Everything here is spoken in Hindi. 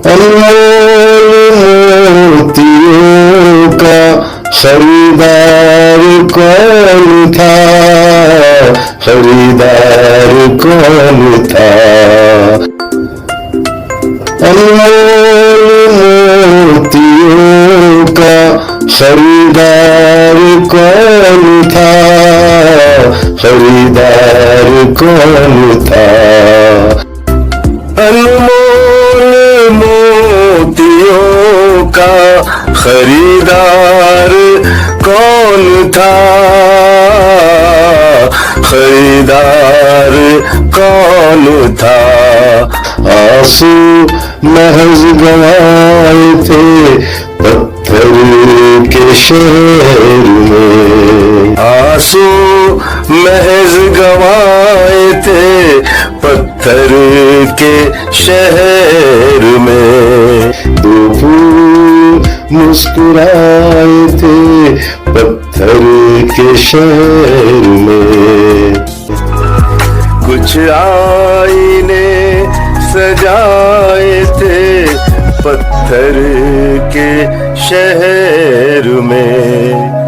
अनमोल मोतियों का खरीदार कौन था, खरीदार कौन था। अनमोल मोतियों का खरीदार कौन था, खरीदार कौन था। अनमोल मोतियों का खरीदार कौन था, खरीदार कौन था। आंसू महज गवाए थे पत्थर के शहर में, आंसू महज गवाए थे पत्थर के शहर में। दो फूल मुस्कुराए थे पत्थर के शहर में। कुछ आईने सजाए थे पत्थर के शहर में।